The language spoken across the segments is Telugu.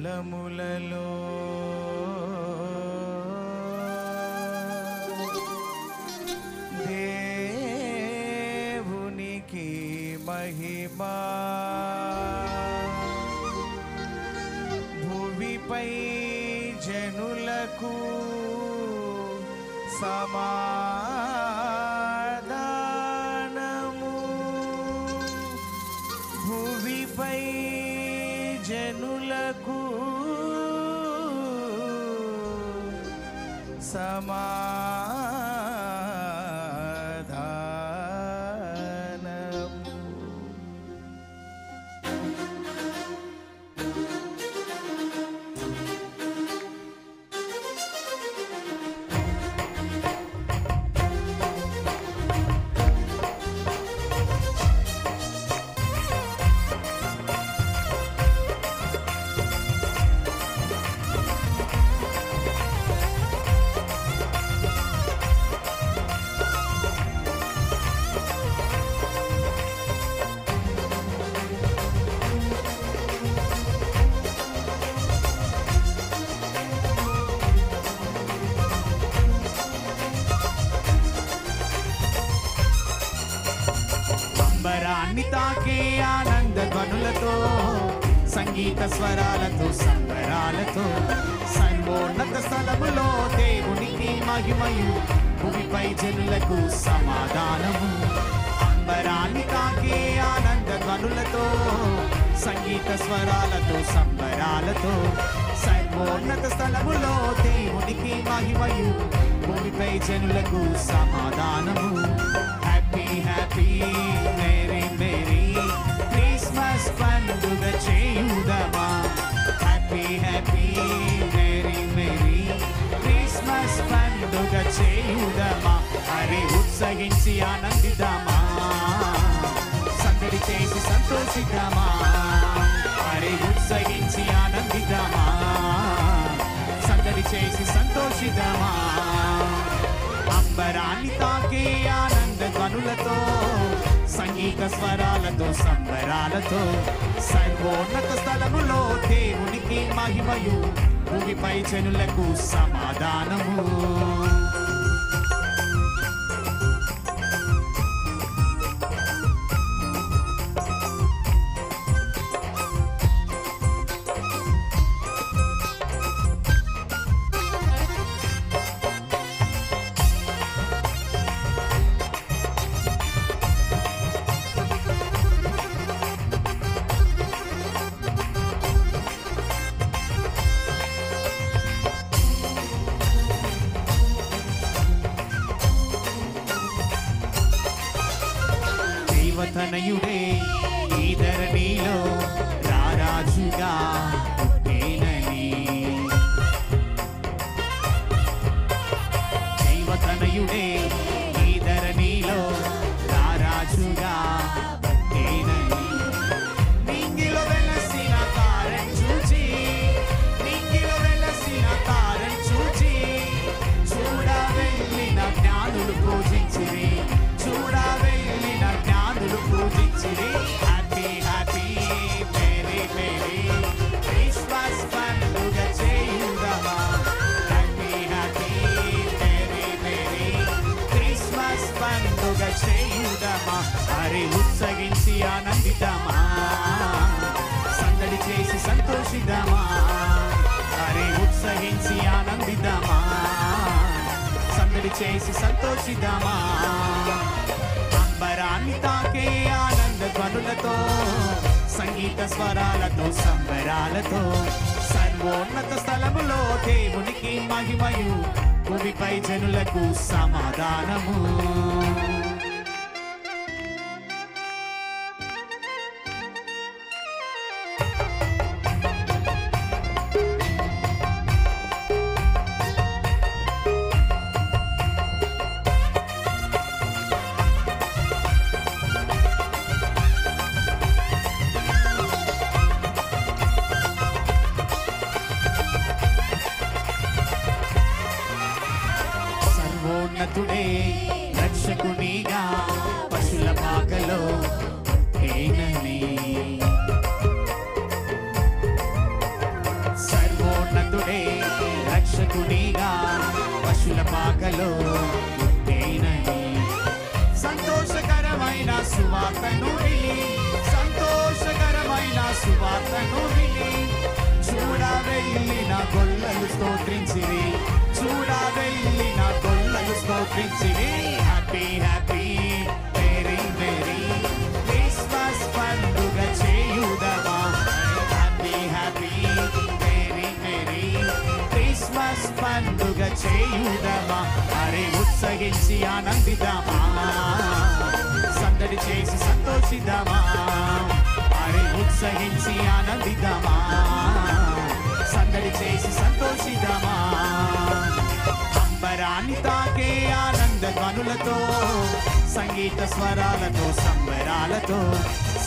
స్థలములలో దేవునికి మహిమా భూమిపై జనులకు సమాధానము భూమిపై జనులకు సమాధానము. అంబరాన్ని తాకే ఆనంద ధ్వనులతో సంగీత స్వరాలతో సంబరాలతో సర్వోన్నత స్థలములో దేవునికి మహిమయు భూమిపై జనులకు సమాధానము. అంబరాన్ని తాకే ఆనంద ధ్వనులతో సంగీత స్వరాలతో సంబరాలతో సర్వోన్నత స్థలములో దేవునికి మహిమయు భూమిపై జనులకు సమాధానము. Happy happy merry merry Christmas పండుగ చేయుదమా. Happy happy merry merry Christmas పండుగ చేయుదమా. అరే ఉత్సహించి ఆనందిద్దామా, సందడి చేసి సంతోషిద్దామా. అరే ఉత్సహించి ఆనందిద్దామా, సందడి చేసి సంతోషిద్దామా. అంబరాన్ని తాకే ఆనంద ధ్వనులతో సంగీత స్వరాలతో సంబరాలతో సర్వోన్నత స్థలములో దేవునికి మహిమయు భూమిపై జనులకు సమాధానము. తనయుడే ఈ ధరణిలో రారాజుగా పుట్టేనని. దైవతనయుడే ఈ ధరణిలో రారాజుగా పుట్టేనని. నింగిలో వెలసిన తారను చూచి, నింగిలో వెలసిన తారను చూచి చూడ వెళ్ళిన జ్ఞానులు పూజించిరి, చూడ వెళ్ళిన జ్ఞానులు పూజించిరి. Happy happy merry merry Christmas పండుగ చేయుదమా. Happy happy merry merry Christmas పండుగ చేయుదమా. అరే ఉత్సహించి ఆనందిద్దామా, సందడి చేసి సంతోషిద్దామా. అరే ఉత్సహించి ఆనందిద్దామా, సందడి చేసి సంతోషిద్దామా. అంబరాన్ని తాకే ఆనంద ధ్వనులతో సంగీత స్వరాలతో సంబరాలతో సర్వోన్నత స్థలములో దేవునికి మహిమయు భూమిపై జనులకు సమాధానము. సర్వోన్నతుడే రక్షకునిగా పశుల పాకలో ఏనని. సర్వోన్నతుడే రక్షకునిగా పశుల పాకలో పుట్టేనని సంతోషకరమైన సువార్తను విని సంతోషకరమైన సువార్తను విని చూడ వెళ్ళిన గొల్లలు స్తోత్రించిరి చూడ వెళ్ళిన గొల్లలు స్తోత్రించిరి happy happy very very Christmas పండుగ చేయుదమా happy happy very very Christmas పండుగ చేయుదమా అరే ఉత్సహించి ఆనందిద్దామా సందడి చేసి సంతోషిద్దామా అరే ఉత్సహించి ఆనందిద్దామా సందడి చేసి సంతోషిద్దామా అంబరాన్ని తాకే ఆనంద ధ్వనులతో సంగీత స్వరాలతో సంబరాలతో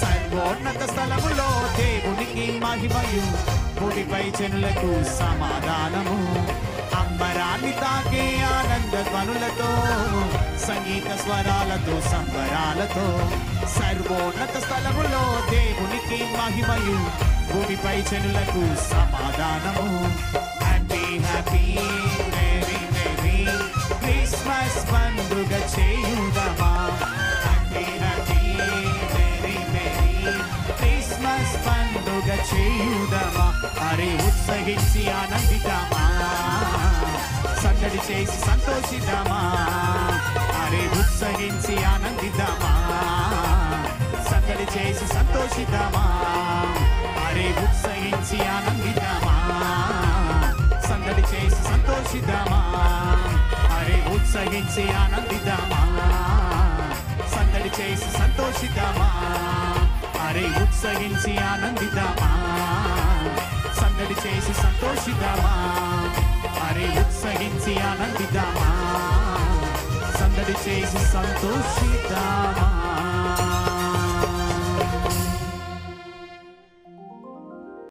సర్వోన్నత స్థలములో దేవునికి మహిమయు భూమిపై జనులకు సమాధానము అంబరాన్ని తాకే ఆనంద ధ్వనులతో సంగీత స్వరాలతో సంబరాలతో సర్వోన్నత స్థలములో దేవునికి మహిమయు భూమిపై జనులకు సమాధానము happy happy very very Christmas పండుగ చేయుదమా happy happy very very Christmas పండుగ చేయుదమా అరే ఉత్సహించి ఆనందిద్దామా సందడి చేసి సంతోషిద్దామా అరే ఉత్సహించి ఆనందిద్దామా సందడి చేసి సంతోషిద్దామా అరే ఉత్సహించి ఆనందిద్దామా సందడి చేసి సంతోషిద్దామా అరే ఉత్సహించి ఆనందిద్దామా సందడి చేసి సంతోషిద్దామా అరే ఉత్సహించి ఆనందిద్దామా సందడి చేసి సంతోషిద్దామా అరే ఉత్సహించి ఆనందిద్దామా సందడి చేసి సంతోషిద్దామా